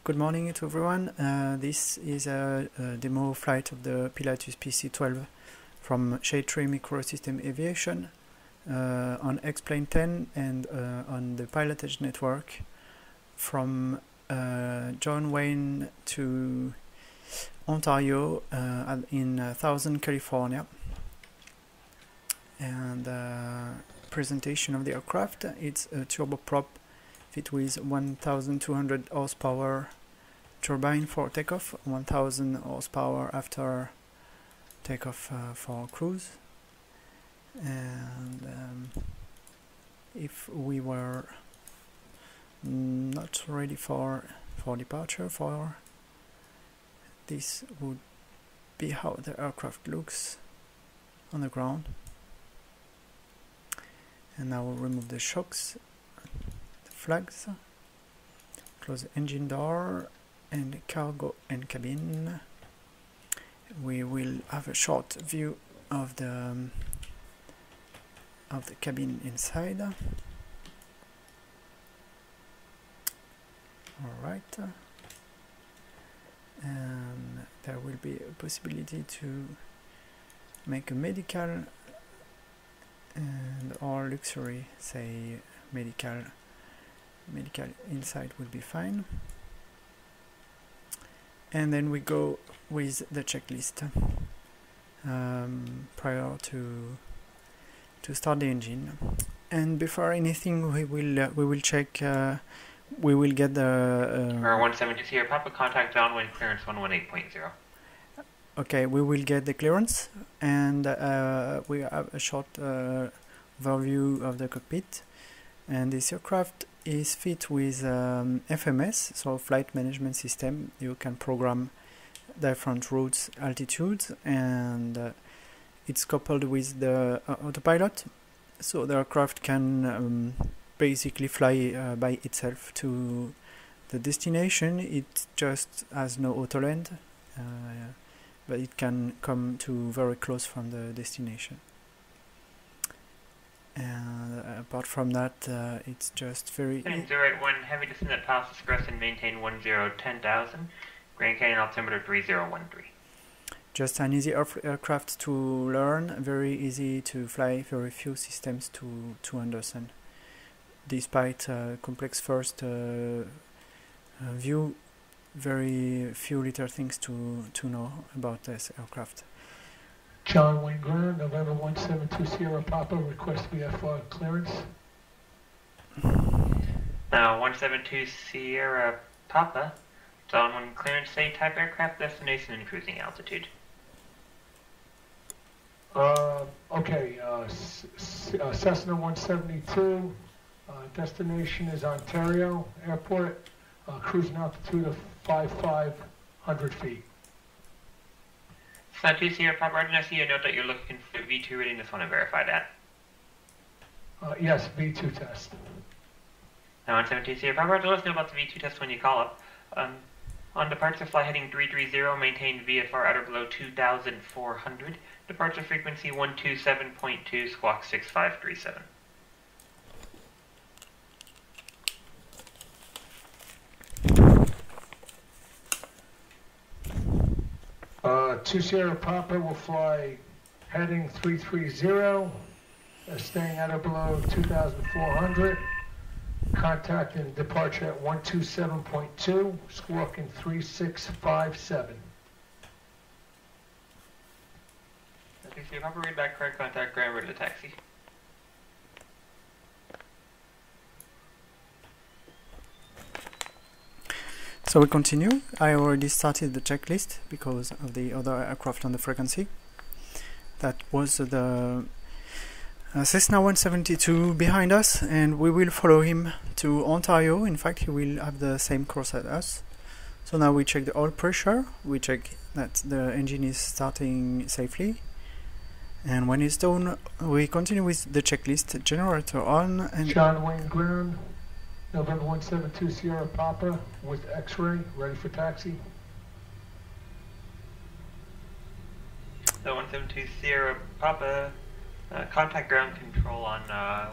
Good morning to everyone. This is a demo flight of the Pilatus PC-12 from Shade Tree Microsystem Aviation on X-Plane 10 and on the PilotEdge network from John Wayne to Ontario in 1000 California. And presentation of the aircraft. It's a turboprop fit with 1200 horsepower turbine for takeoff, 1000 horsepower after takeoff for cruise. And if we were not ready for departure, this would be how the aircraft looks on the ground. And now we'll remove the shocks, flags, close the engine door and cargo and cabin. We will have a short view of the cabin inside. Alright, and there will be a possibility to make a medical and or luxury, say medical inside will be fine. And then we go with the checklist prior to start the engine. And before anything, we will check. We will get the 172 Sierra Papa, contact downwind clearance 118.0. Okay, we will get the clearance, and we have a short overview of the cockpit. And this aircraft is fit with FMS, so flight management system. You can program different routes, altitudes, and it's coupled with the autopilot, so the aircraft can basically fly by itself to the destination. It just has no auto land, but it can come to very close from the destination. And apart from that, it's just very... 081, heavy descent pass express and maintain 10,000, Grand Canyon altimeter 3013. Just an easy aircraft to learn, very easy to fly, very few systems to understand. Despite complex first view, very few little things to know about this aircraft. John Wayne Ground, November 172 Sierra Papa, request VFR clearance. Now 172 Sierra Papa, downwind clearance, say type aircraft, destination and cruising altitude. Okay, Cessna 172, destination is Ontario Airport, cruising altitude of 5,500 feet. Cessna 2 Sierra Papa, I see a note that you're looking for V2 reading. Just want to verify that. Yes, V2 test. Now 172 Sierra Papa, let us know about the V2 test when you call up. On departure, fly heading 330, maintain VFR at or below 2,400. Departure frequency 127.2, squawk 6537. Two Sierra Papa will fly heading 330, staying at or below 2,400. Contact and departure at 127.2, squawking 3657. Okay, so Papa, read back correct, contact ground route to taxi. So we continue. I already started the checklist because of the other aircraft on the frequency. That was the Cessna 172 behind us, and we will follow him to Ontario. In fact, he will have the same course as us. So now we check the oil pressure, we check that the engine is starting safely, and when it's done, we continue with the checklist. Generator on, and John Wayne Ground, November 172 Sierra Papa with X-ray, ready for taxi. The 172 Sierra Papa, contact ground control on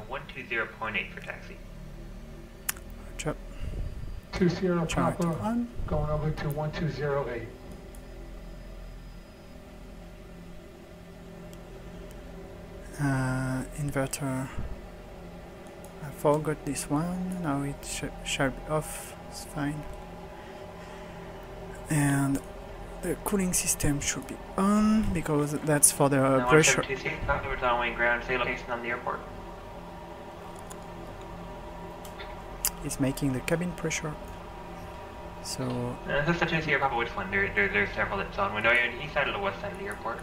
120.8 for taxi. Roger. 2 Sierra Chart Papa, on. going over to 1208. Inverter. I forgot this one. Now it shall be off. It's fine. And the cooling system should be on because that's for the pressure. 172 Sierra Papa, we're on ground, say location on the airport. It's making the cabin pressure. So This is the 2 Sierra Papa, which one? There's several that's on. We know you're on the east side or the west side of the airport.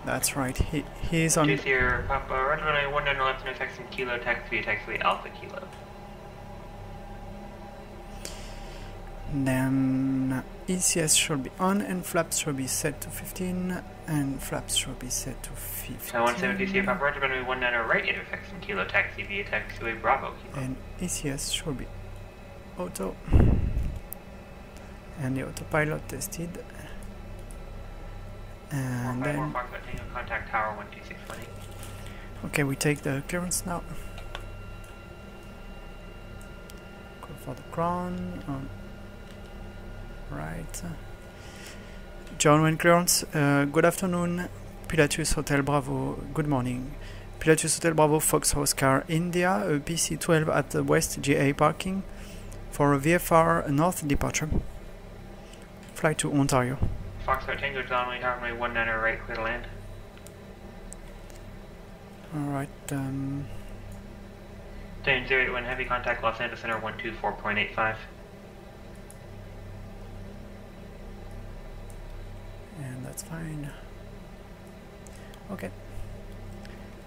that's right. He's on. 2 Sierra Papa, right runway 19 left intersection Kilo, taxi Alpha Kilo. Then ECS should be on and flaps should be set to 15 and flaps should be set to 15. So 170 Sierra Papa, right runway 19 right intersection Kilo, taxi via taxiway Bravo Kilo. And ECS should be auto. And the autopilot tested. And then Contact tower 12620. okay, we take the clearance now. Go for the crown. Right. John Wayne clearance. Good afternoon, Pilatus Hotel Bravo. Good morning. Pilatus Hotel Bravo Fox Oscar India, a PC-12 at the West GA parking for a VFR North departure. Flight to Ontario. Foxtrot Tango John Wayne tower 19 right, clear to land. Alright, Station 081 heavy contact Los Angeles Center 124.85. and that's fine. Okay,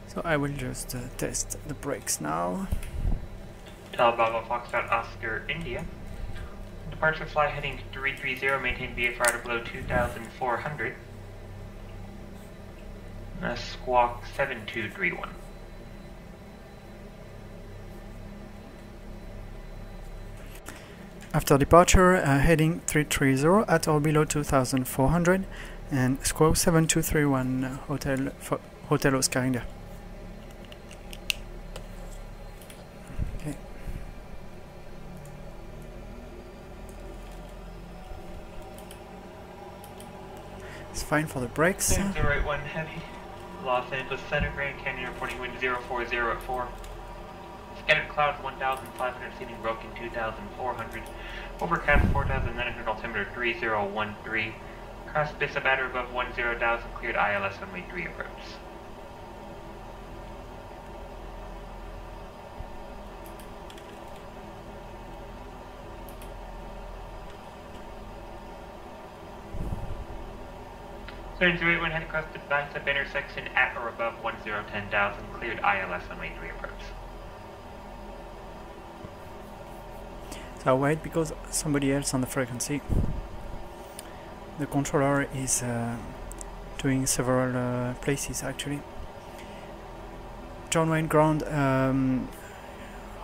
so I will just test the brakes now. Tel Bravo Foxtrot Oscar India. Departure fly heading 330, maintain VFR to below 2,400. Squawk 7231. After departure, heading 330 at or below 2,400 and squawk 7231 Hotel Oscar India. Okay. It's fine for the brakes. Station 081 heavy. Los Angeles Center, Grand Canyon reporting wind 040 at 4. Scattered clouds 1,500, seating broken 2,400. Overcast 4,900, altimeter 3013. Cross Bishop at or above 10,000, cleared ILS runway 3 approach. Station 081 head across the bicep intersection at or above 10,000, cleared ILS runway 3 approach. So I'll wait because somebody else on the frequency. The controller is doing several places actually. John Wayne ground,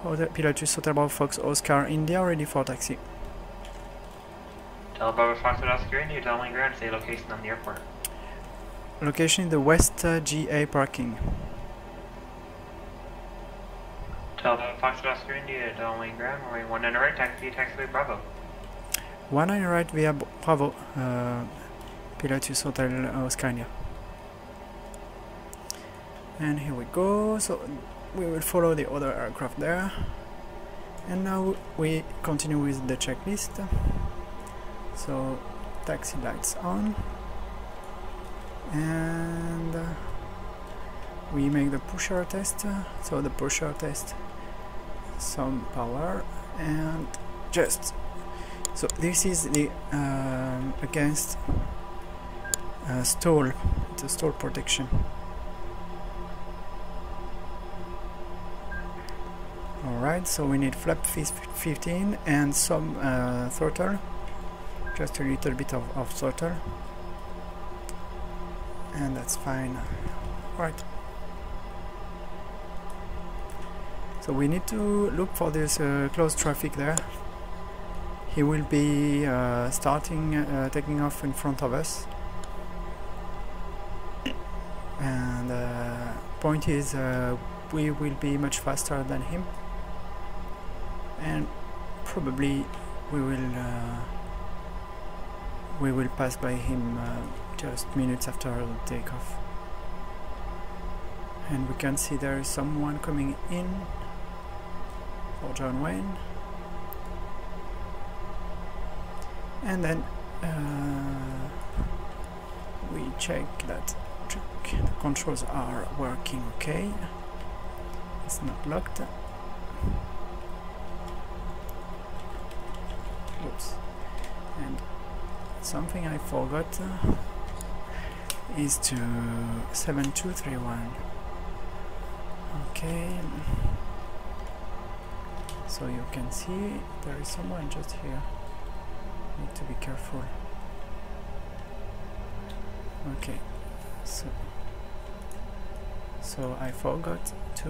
Pilatus Hotel Bravo Fox Oscar India, ready for taxi. Tel Bravo Foxtrot Oscar India, John Wayne ground, say location on the airport. Location in the West GA parking. Tel Bravo Foxtrot Oscar India, John Wayne ground, runway 19 right, taxiway Bravo. 19 right via Bravo, Pilatus Hotel Oscar India. And here we go, so we will follow the other aircraft there. And now we continue with the checklist. So taxi lights on. And we make the pusher test. So the pusher test, some power and just. So this is the against stall, the stall protection. Alright, so we need flap 15 and some throttle, just a little bit of throttle, and that's fine. Right. So we need to look for this close traffic there. He will be taking off in front of us, and point is we will be much faster than him, and probably we will pass by him just minutes after the takeoff. And we can see there is someone coming in for John Wayne, and then we check that the controls are working okay. It's not locked. Oops. And something I forgot is to 7231. Okay. So you can see there is someone just here. Need to be careful. Okay. So I forgot to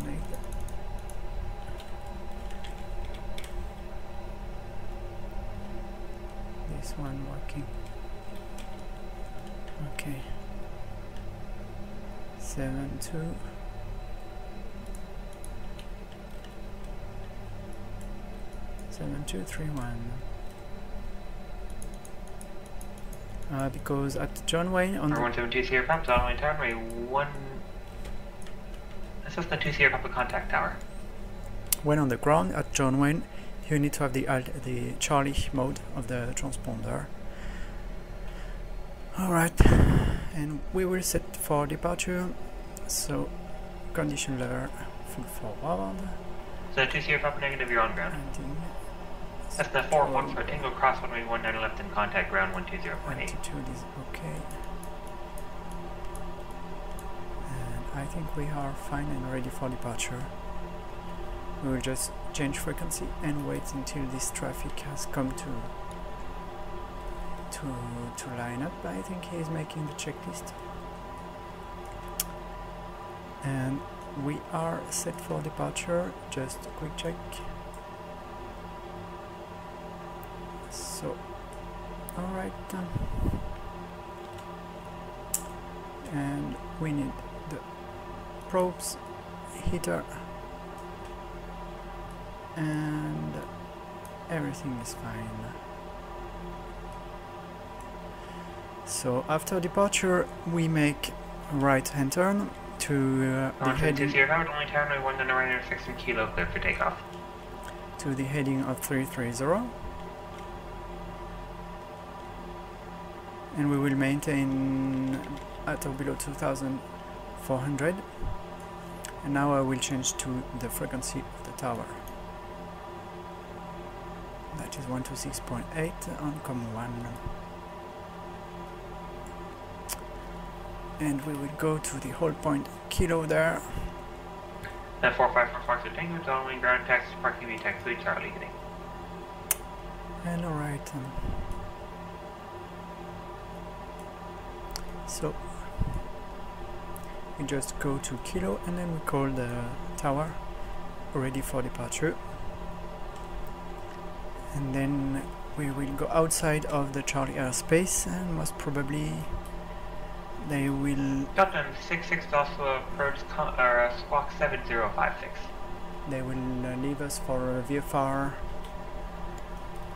make this one working. Okay. 7231. Because at John Wayne on the 172 Sierra Papa, John Wayne Tower, runway 1. This is the 2 Sierra Papa contact tower. When on the ground at John Wayne, you need to have the Charlie mode of the transponder. Alright, and we will set for departure. So condition level full forward. So 2 Sierra Papa negative, you're on ground. That's the 4 Foxtrot Tango cross runway 19 left and contact ground 120.8. Altitude is okay. And I think we are fine and ready for departure. We will just change frequency and wait until this traffic has come to line up. I think he is making the checklist. And we are set for departure. Just a quick check. So, alright, and we need the probes, heater, and everything is fine. So after departure we make a right hand turn to the heading to the heading of 330. And we will maintain at or below 2400. And now I will change to the frequency of the tower. That is 126.8 on COM1. And we will go to the hold point Kilo there. That 454 Foxtrot Tango, John Wayne ground taxi, parking V taxi, Charlie heading. And alright. So we just go to Kilo and then we call the tower ready for departure, and then we will go outside of the Charlie airspace, and most probably they will Captain 66 also approach squawk 7056. They will leave us for a VFR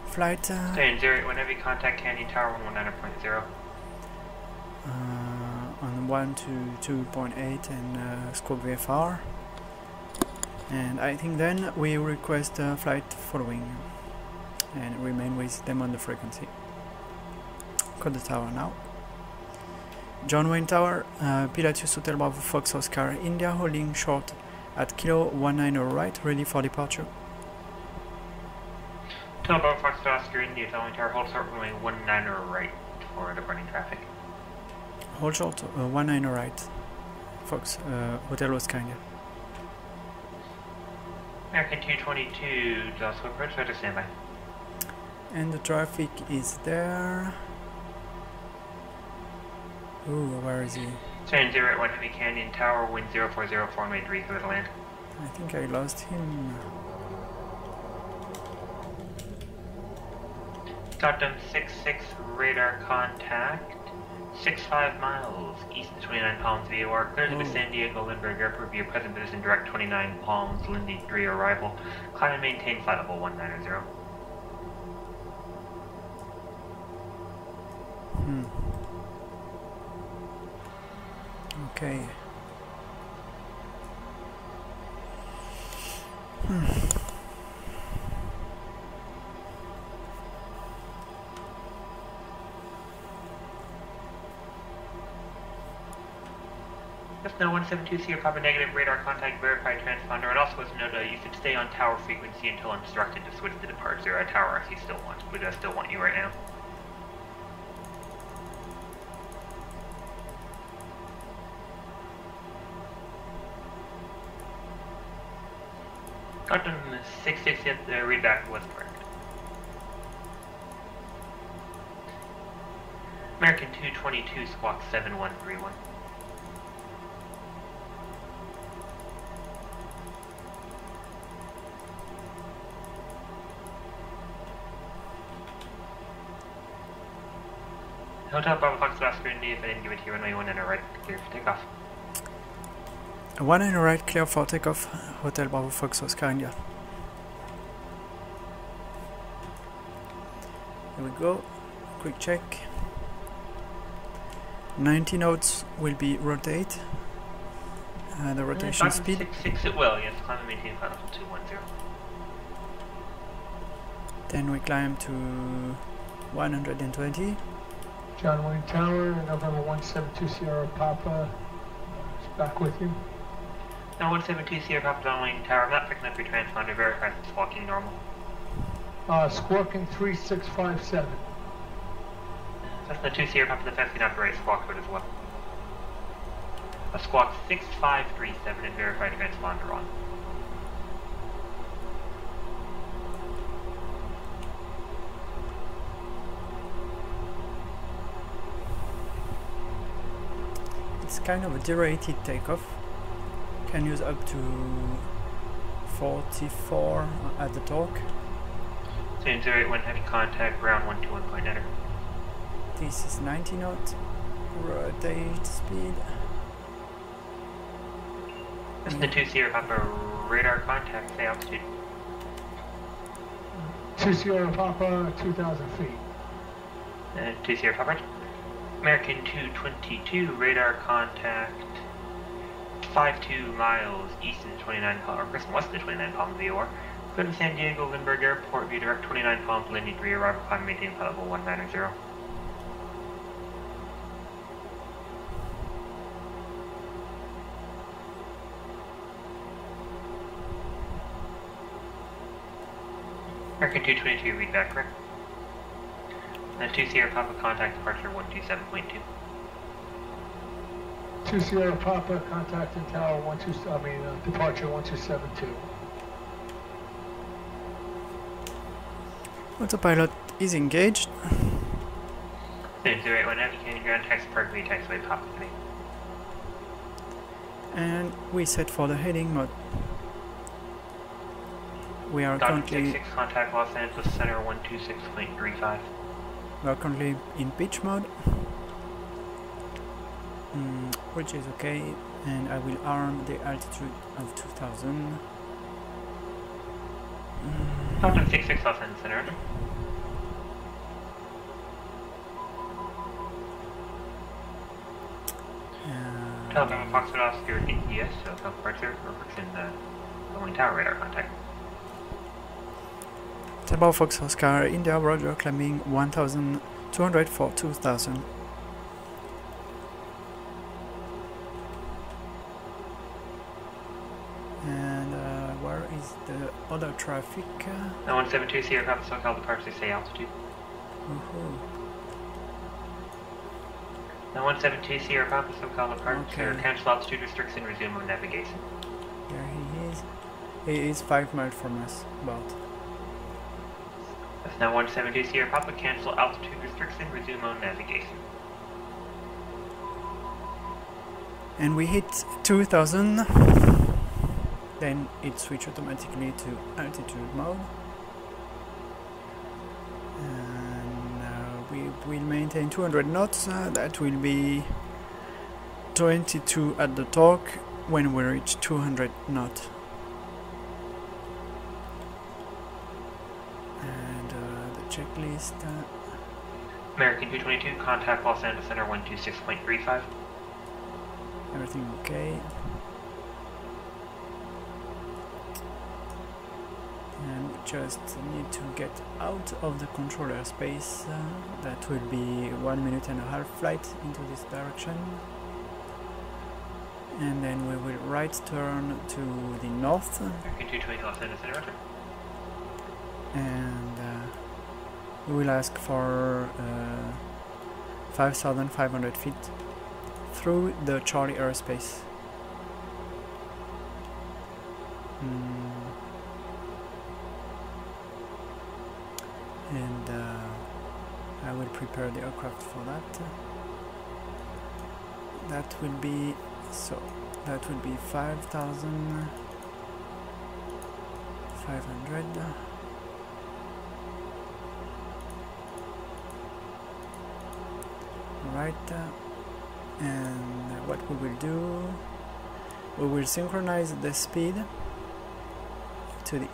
flight. Stay in 0 when heavy contact Canyon Tower 119.0. On 1 to 2.8 and scope VFR, and I think then we request a flight following and remain with them on the frequency. Call the tower now. John Wayne Tower, Pilatus Hotel Bravo Fox Oscar India, holding short at Kilo 19 right, ready for departure. Hotel Bravo Fox Oscar India, John Wayne Tower, hold short runway 19 right for departing traffic. Hold short 19 right, Fox Hotel Oscar India. American 222, also approach, ready to stand by. And the traffic is there. Ooh, where is he? Turn 0 at 1 Heavy Canyon Tower, wind 0404, made 3 clear to land. I think I lost him. Got them 66 radar contact. 65 miles east of 29 Palms VOR, clear to the San Diego Lindbergh Airport via present position, direct 29 Palms, Lindy 3 arrival. Climb and maintain flight level 190. Okay. Cessna 172, Sierra Papa negative, radar contact, verified transponder, and also as a note, you should stay on tower frequency until instructed to switch to departure. Our tower RC still wants, but I still want you right now. Quantum 660, readback was correct. American 222, squawk 7131. Hotel Bravo Fox Oscar India, if I didn't give it to you, runway 1 and a right, clear for takeoff. 1 and a right, clear for takeoff. Hotel Bravo Fox Oscar India. Here we go. Quick check. 90 knots will be rotate. The rotation speed. 6 it will, yes. Climb and maintain flight level 210. Then we climb to 120. John Wayne Tower, November 172 Sierra Papa is back with you. Now 172 Sierra Papa, John Wayne Tower. I'm not picking up your transponder. Verify it's squawking normal. Squawking 3657. That's the 2 Sierra Papa, the fence can operate squawk code as well. A squawk 6537 and verified transponder on. It's kind of a derated takeoff. Can use up to 44 at the torque. Same 081 heavy contact, ground 121.9. This is 90 knot rotate speed. This is the 2 Sierra Papa, radar contact, say altitude. 2 Sierra Papa, 2,000 feet. 2 Sierra Papa. American 222, radar contact, 52 miles east of the 29 Palms, or west of the 29 Palms VOR. Go to San Diego Lindbergh Airport, via direct 29 Palms, Lindy 3, arrival climb, maintain flight level 190. American 222, read back, correct? 2 Sierra Papa, contact departure 127.2. 2 Sierra Papa, contacting tower departure 1272. Autopilot is engaged. 081 heavy, can ground taxi park via taxiway Papa 3. And we set for the heading mode. We are currently 66, contact Los Angeles Center 126.35. we are currently in pitch mode, which is okay, and I will arm the altitude of 2000. Quantum 66 Los Angeles Center. Telephone Foxtrot Oscar India, so departure, works in the Wayne Tower radar contact. Bravo Fox Oscar India, Roger, climbing 1200 for 2000. And where is the other traffic? 172 Sierra Papa, SoCal departure, say altitude. Now 172 Sierra Papa, SoCal departure, Okay. cancel altitude restriction, resume on navigation. There he is. He is 5 miles from us, about. That's now 172 Sierra Papa, cancel altitude restriction, resume on navigation. And we hit 2000. Then it switches automatically to altitude mode. And we will maintain 200 knots. That will be 22 at the torque when we reach 200 knots. And the checklist. American 222, contact Los Angeles Center 126.35. Everything okay. And we just need to get out of the control airspace. That will be 1.5 minute flight into this direction. And then we will right turn to the north. American 220, Los Angeles Center, roger. And we will ask for 5,500 feet through the Charlie airspace. And I will prepare the aircraft for that. That will be 5,500. Right, and what we will do, we will synchronize the speed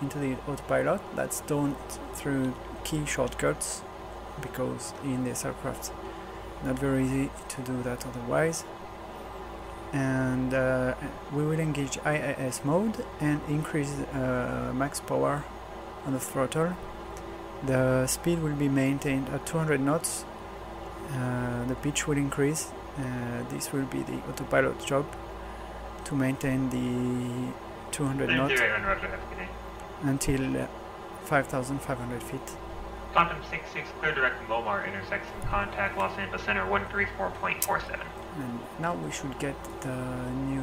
into the autopilot. That's done through key shortcuts, because in this aircraft not very easy to do that otherwise. And we will engage IAS mode and increase max power on the throttle. The speed will be maintained at 200 knots. The pitch will increase. This will be the autopilot job to maintain the 200 knots until 5,500 feet. Quantum 66, clear direct Momar intersection, contact Los Angeles Center 134.47. And now we should get the new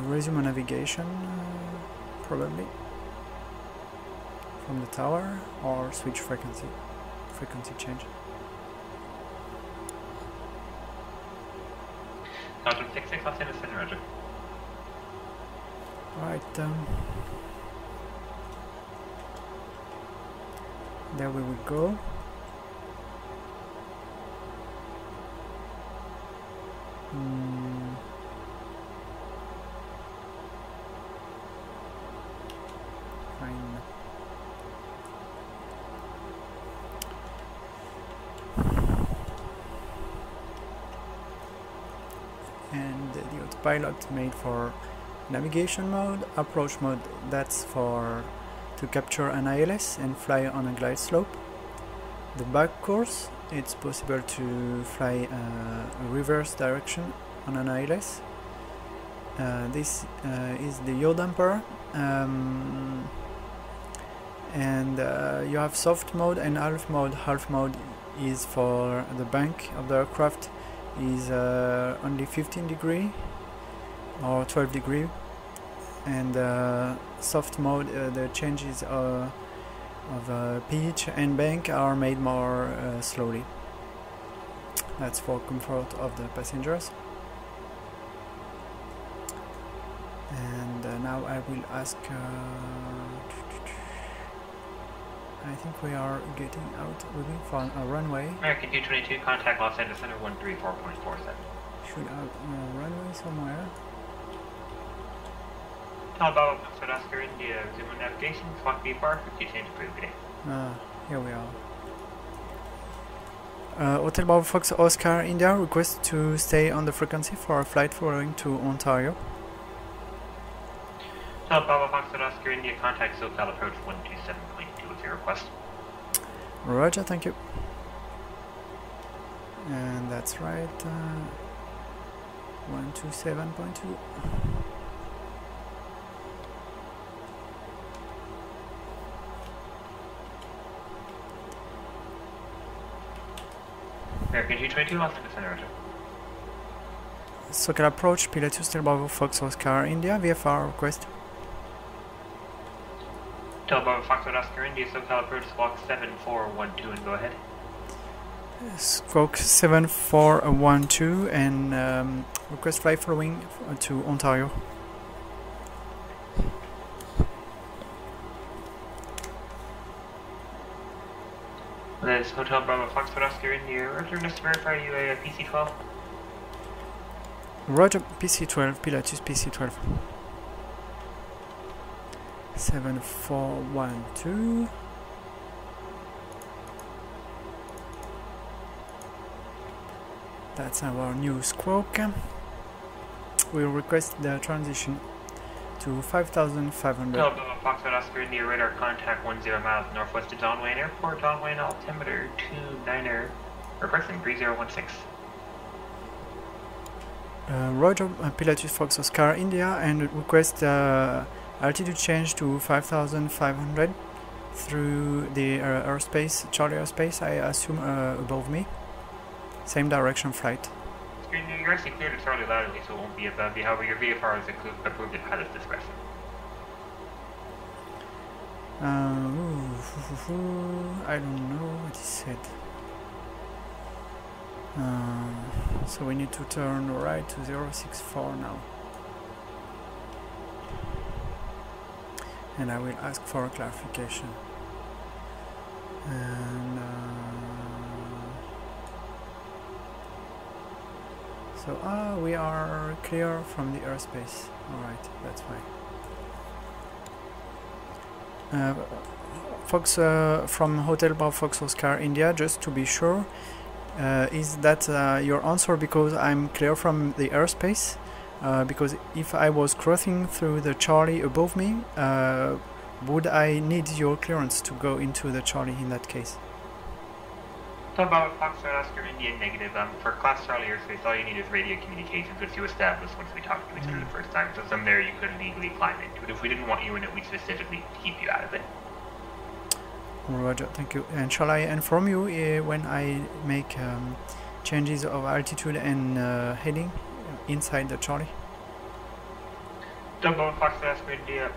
resume navigation, probably from the tower, or switch frequency change. Quantum 66, Los Angeles Center, roger. Right, there we will go. Fine. And the autopilot made for navigation mode, approach mode, that's for to capture an ILS and fly on a glide slope. The back course, it's possible to fly a reverse direction on an ILS. This is the yaw damper, and you have soft mode and half mode. Half mode is for the bank of the aircraft is only 15 degree or 12 degree, and soft mode, the changes of pitch and bank are made more slowly. That's for comfort of the passengers. And now I will ask, I think we are getting out, looking for a runway. American 222, contact Los Angeles Center 134.47. Should have a runway somewhere. Talbot, Foxtrot Oscar India, resume navigation, clock VFR, 50 change approved today. Here we are. Hotel Bravo Fox Oscar India request to stay on the frequency for a flight following to Ontario. Talbot, Foxtrot Oscar India, contact SoCal approach 127.2 with your request. Roger, thank you. And that's right, 127.2. American 222, Los Angeles Center, roger. SoCal approach, Pilatus, Hotel Bravo Fox Oscar India, VFR request. Talbot, Foxtrot Oscar India, SoCal approach, squawk 7412 and go ahead. Squawk 7412 and request flight following to Ontario. This is Hotel Bravo Foxtrot Oscar India. Roger, just to verify you a PC-12. Roger, PC-12, Pilatus PC-12. 7412. That's our new squawk. We'll request the transition to 5,500. Hotel Bravo Foxtrot Oscar India, radar contact 10 miles northwest of Don Wayne Airport. Don Wayne altimeter 29er, requesting 3016. Roger, Pilatus Fox Oscar India, and request altitude change to 5,500 through the airspace, Charlie airspace, I assume above me. Same direction flight. You're actually cleared at Charlie laterally, so it won't be above you. However, your VFR is approved at pilot's discretion. I don't know what he said. So we need to turn right to 064 now. And I will ask for a clarification. And so we are clear from the airspace. Alright, that's fine. Fox from Hotel Bravo Fox Oscar India, just to be sure, is that your answer because I'm clear from the airspace? Because if I was crossing through the Charlie above me, would I need your clearance to go into the Charlie in that case? So about Foxtrot Oscar India negative. For Class Charlie airspace, all you need is radio communications, which you established once we talked to each other the first time. So from there, you could legally climb into it. If we didn't want you in it, we'd specifically keep you out of it. Roger, thank you. And shall I inform you when I make changes of altitude and heading inside the Charlie? Double Foxtrot Oscar India.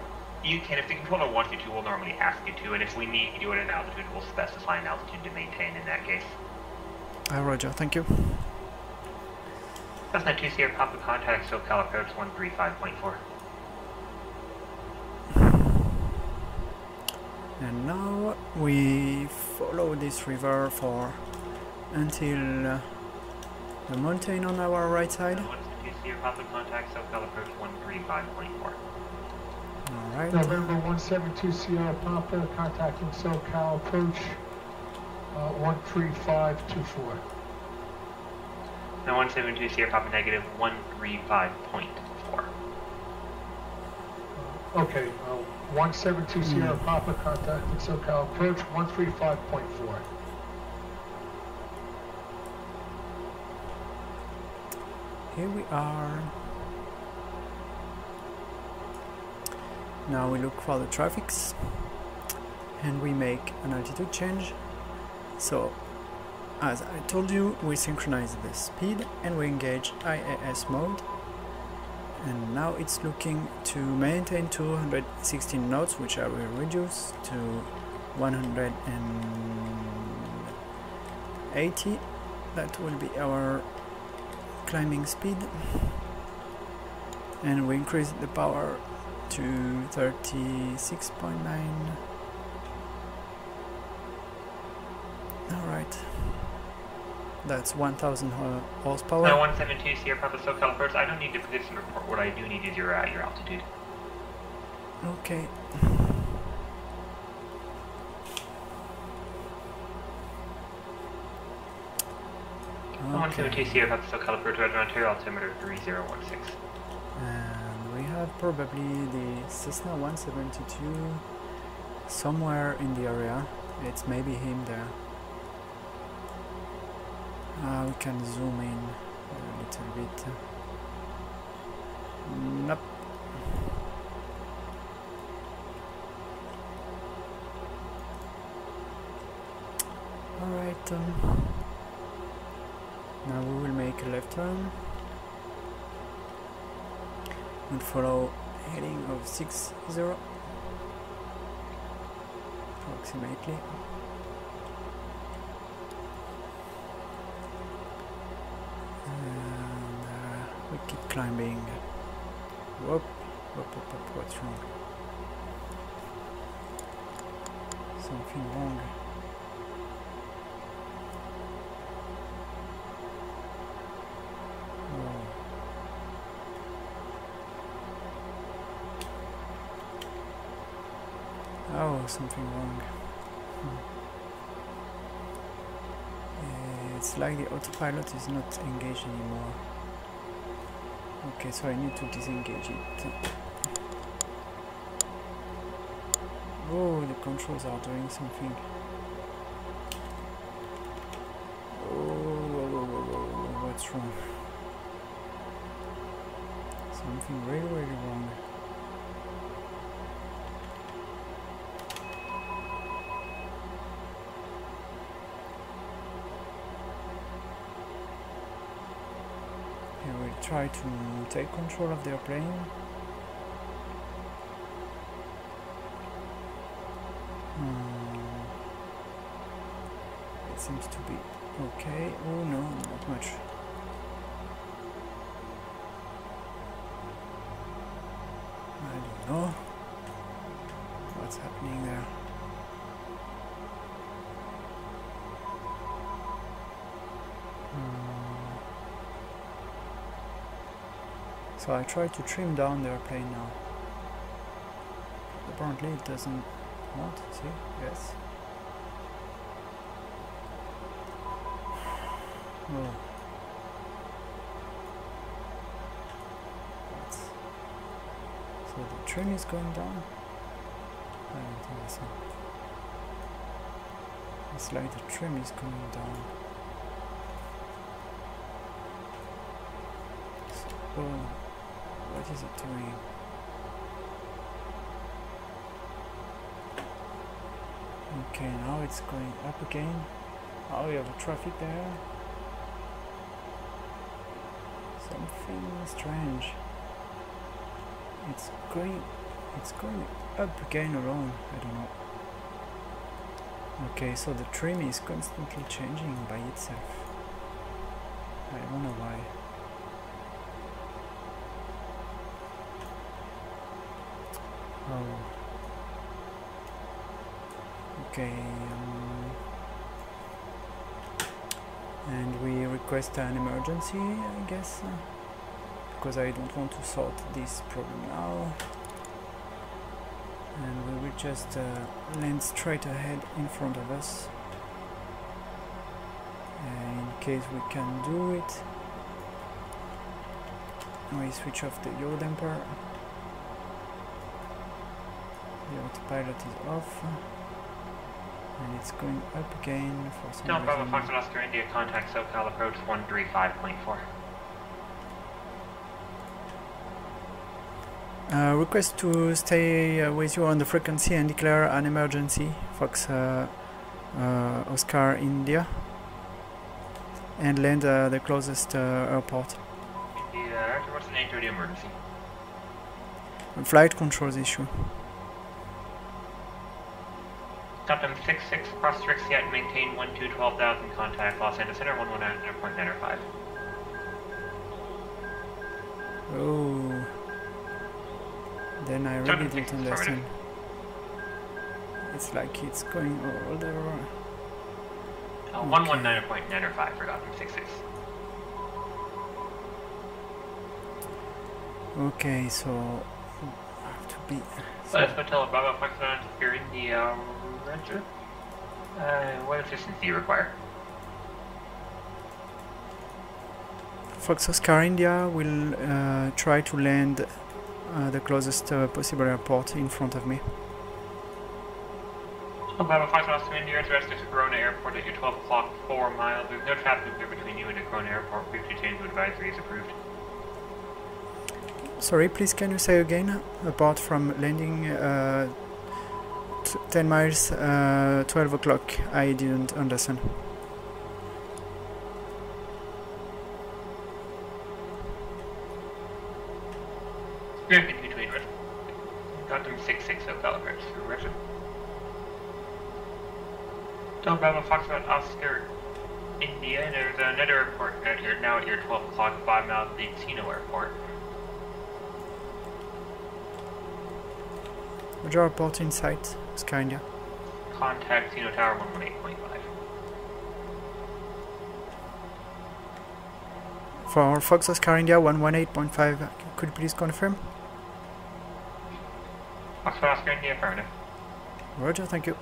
You can, if the controller wants you to, we'll normally ask you to, and if we need you at an altitude, we'll specify an altitude to maintain in that case. Roger, thank you. Cessna 2 Sierra Papa contact SoCal approach 135.4. And now we follow this river for until the mountain on our right side. 2 Sierra Papa contact SoCal approach 135.4. Alright. November 172 Sierra Papa contacting SoCal approach 13524. Now 172 Sierra Papa negative 135.4. Okay, 172 Sierra Papa contacting SoCal approach 135.4. Here we are. Now we look for the traffics and we make an altitude change. So as I told you, we synchronize the speed and we engage IAS mode, and now it's looking to maintain 216 knots, which I will reduce to 180. That will be our climbing speed, and we increase the power to 36.9. Alright, that's 1000 horsepower. Now 172 Sierra Papa SoCal approach. I don't need the position report. What I do need is your altitude. Okay. Okay. 172 Sierra Papa SoCal approach, Roger, Ontario altimeter 3016. And we have probably the Cessna 172 somewhere in the area. It's maybe him there. We can zoom in a little bit. Nope. Alright, now we will make a left turn. We'll follow heading of 60 approximately. And we keep climbing. Whoop, what's wrong? Something wrong. Oh, something wrong. It's like the autopilot is not engaged anymore. Okay, so I need to disengage it. Oh, the controls are doing something. Oh, what's wrong? Something really, really wrong. Here we'll try to take control of the airplane. It seems to be okay. Oh no, not much. I don't know what's happening there. So I try to trim down the airplane now. Apparently it doesn't want. See? Yes. Oh. So the trim is going down? I don't think so. It's like the trim is going down. So, what is it doing? Okay, now it's going up again. Oh, we have a traffic there. Something strange. It's going up again alone. I don't know. Okay, so the trim is constantly changing by itself. I don't know why. Oh. Okay. And we request an emergency, I guess, because I don't want to sort this problem now. And we will just land straight ahead in front of us, in case we can do it. We switch off the yaw damper. The autopilot is off, and it's going up again for some reason. Bravo Fox Oscar India, contact SoCal approach 135.4. Request to stay with you on the frequency and declare an emergency, Fox Oscar India, and land the closest airport. India, what's the nature of the emergency? Flight controls issue. Captain 66, cross Rix yet, maintain 12,000, contact Los Angeles Center, 119.95. Oh. Then I really don't understand. It's like it's going all the way. 119.95 for Gotham 66. Okay, so I have to be. Let's Hotel Bravo Foxtrot here in the Roger. What assistance do you require? Fox Oscar India will try to land the closest possible airport in front of me. Bravo Foxtrot to India, address to Corona Airport at your 12 o'clock, 4 miles. There's no traffic clear between you and the Corona Airport. Brief to change to advisory is approved. Sorry, please can you say again? Apart from landing 10 miles, 12 o'clock, I didn't understand. Traffic between Gotham 66 Hotel approach through Richard. Hotel Bravo Foxtrot Oscar India, there's another airport now at your 12 o'clock, 5 miles of the KCNO airport. Roger, airport in sight, Oscar India. Contact KCNO Tower 118.5. For Fox Oscar India 118.5, could you please confirm? Fox Oscar India, affirmative. Roger, thank you.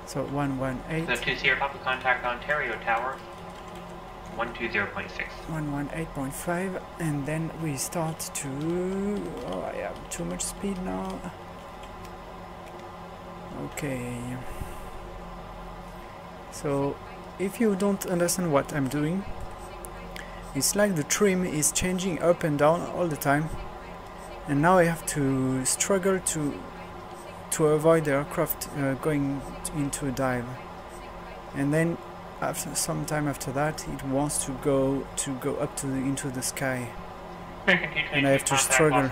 So 118. So 2 Sierra Papa, contact Ontario Tower. 120.6. 118.5, and then we start to... Oh, I have too much speed now. Okay. So, if you don't understand what I'm doing, it's like the trim is changing up and down all the time, and now I have to struggle to avoid the aircraft going into a dive, and then after some time after that it wants to go up to into the sky, and I have to struggle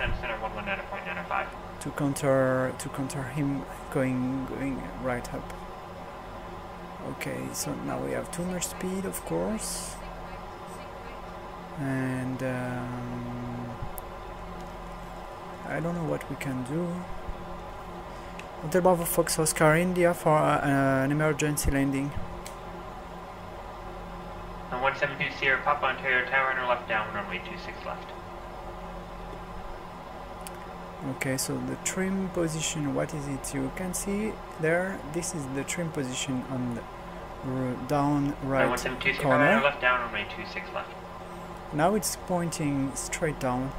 to counter him going right up. Okay, so now we have too much speed, of course, and I don't know what we can do. Hotel Bravo Fox Oscar India for an emergency landing. On 172 Sierra Papa, Ontario Tower, enter left down, runway 26 left. Okay, so the trim position, what is it? You can see there, this is the trim position on the down right 172 Sierra corner. Papa, left down, runway 26 left. Now it's pointing straight down.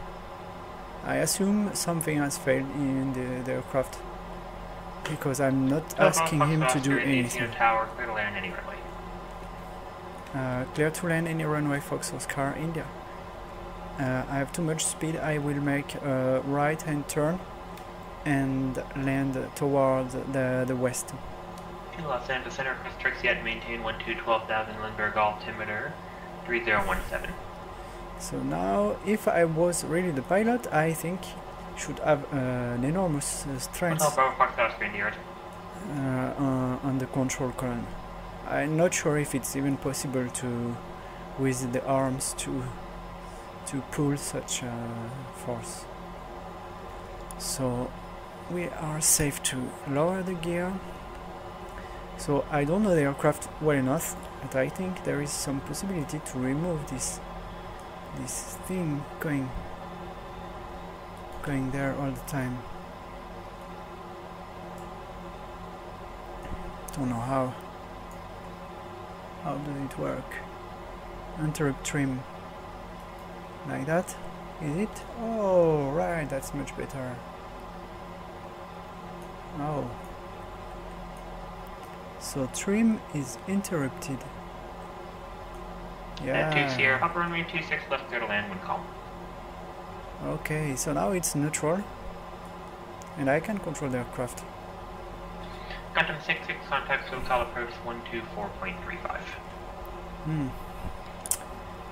I assume something has failed in the aircraft, because I'm not asking him to do anything. Tower, clear to land any runway. Clear to land any runway Fox Oscar India. I have too much speed. I will make a right hand turn and land towards the west. Los Angeles Center, Chris Tricks yet maintain 12,000 Lindbergh altimeter 3017. So now, if I was really the pilot, I think should have an enormous strength on the control column. I'm not sure if it's even possible to, with the arms, to pull such force. So we are safe to lower the gear. So I don't know the aircraft well enough, but I think there is some possibility to remove this thing going there all the time. Don't know how. How does it work? Interrupt trim. Like that? Is it? Oh, right, that's much better. Oh. So trim is interrupted. Yeah. 2 Sierra, Papa runway 26 left, clear to land when called. Okay, so now it's neutral, and I can control the aircraft. Quantum 66, contact SoCal approach 124.35.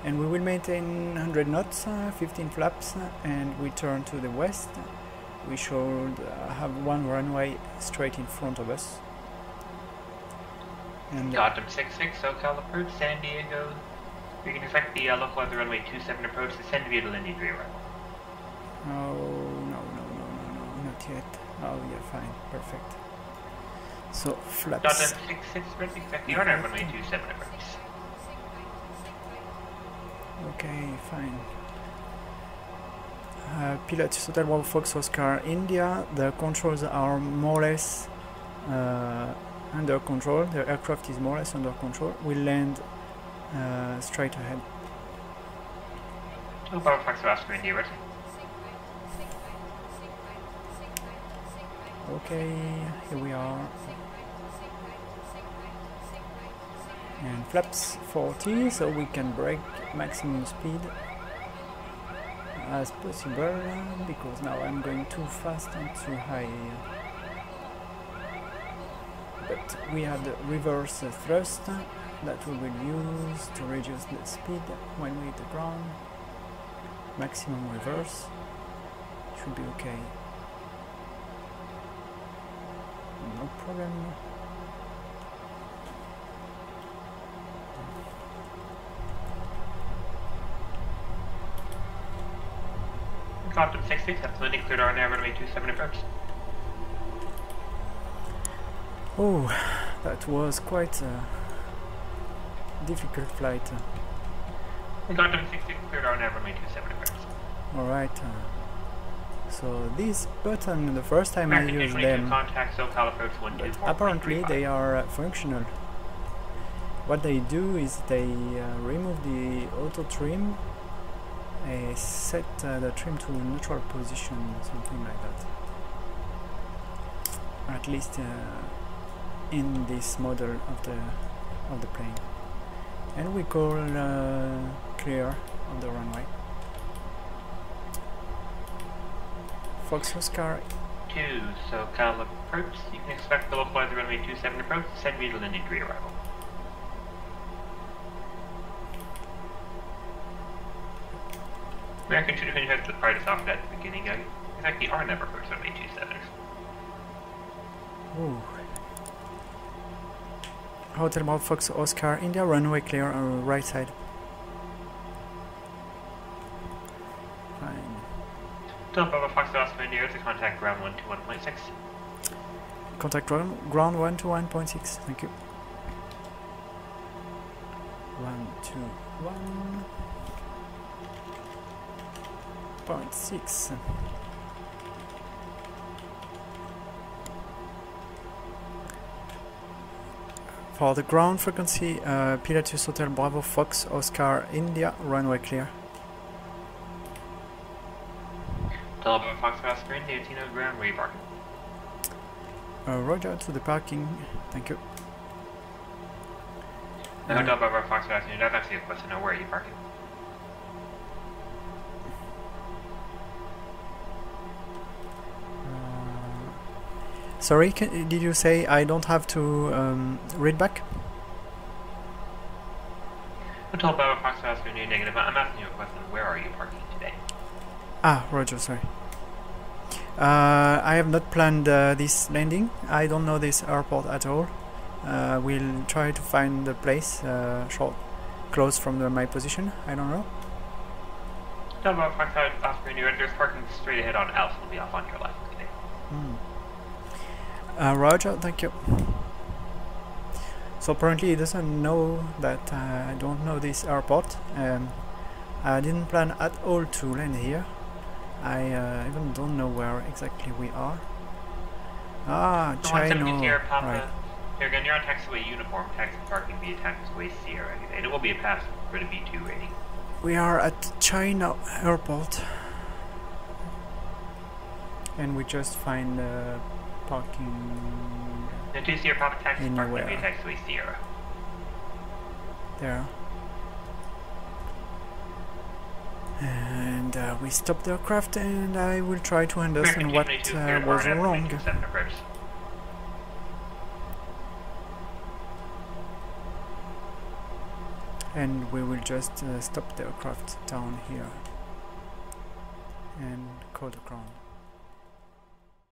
And we will maintain 100 knots, 15 flaps, and we turn to the west. We should have one runway straight in front of us. And Quantum 66, SoCal approach San Diego. We can expect the local weather runway 27 approach descend via the Lindy 3 runway. oh, no, not yet. Oh, yeah, fine, perfect. So flaps. Quantum 66, ready, expect the order runway 27 approach. Okay, fine. Pilatus Hotel Bravo Fox Oscar India. The controls are more or less under control. The aircraft is more or less under control. We'll land straight ahead. Bravo Fox Oscar India, ready. Okay, here we are. And flaps 40, so we can brake maximum speed as possible, because now I'm going too fast and too high. But we have the reverse thrust that we will use to reduce the speed when we hit the ground. Maximum reverse should be okay. No problem. Quantum 66, that's landing cleared our now runway 27 approach. Oh, that was quite a difficult flight. Quantum 66, cleared our now runway 27 approach. Alright, So this button, the first time I American used 222 them, contact SoCal approach but 124.35. apparently they are functional. What they do is they remove the auto trim, set the trim to neutral position, something like that. At least in this model of the plane. And we call clear of the runway. Fox Oscar 2 SoCal approach. You can expect the localize the runway 27 approach. Send me to landing degree arrival. American 220 has the Pilatus off at the beginning. These actually are never approach runway 27. Ooh. Hotel Bravo Fox Oscar India runway clear on right side. Fine. Hotel Bravo Fox Oscar India to contact ground 121.6. Contact ground 121.6. Thank you. 121.6. For the ground frequency, Pilatus Hotel Bravo Fox Oscar India runway clear. Hotel Bravo Fox Oscar India, Tino ground, where are you parking? Roger to the parking. Thank you. Hotel Bravo Fox Oscar India, that's actually a question of where are you parking? Sorry, did you say I don't have to read back? Hotel Bravo Fox Oscar India negative. I'm asking you a question. Where are you parking today? Ah, Roger, sorry. I have not planned this landing. I don't know this airport at all. We'll try to find the place close from my position. I don't know. Hotel Bravo Fox Oscar India, there's parking straight ahead on Alpha. Will be off on your left today. Roger, thank you. So apparently he doesn't know that I don't know this airport. I didn't plan at all to land here. I even don't know where exactly we are. Ah, KCNO. Right. Here again, you're on taxiway uniform, taxi parking via taxiway Sierra, and it will be a pass for the V2 rating. We are at KCNO airport. And we just find parking The 2 Sierra Papa taxi parking anywhere. via taxiway Sierra. There. And we stopped the aircraft, and I will try to understand what was wrong. And we will just stop the aircraft down here and call the ground.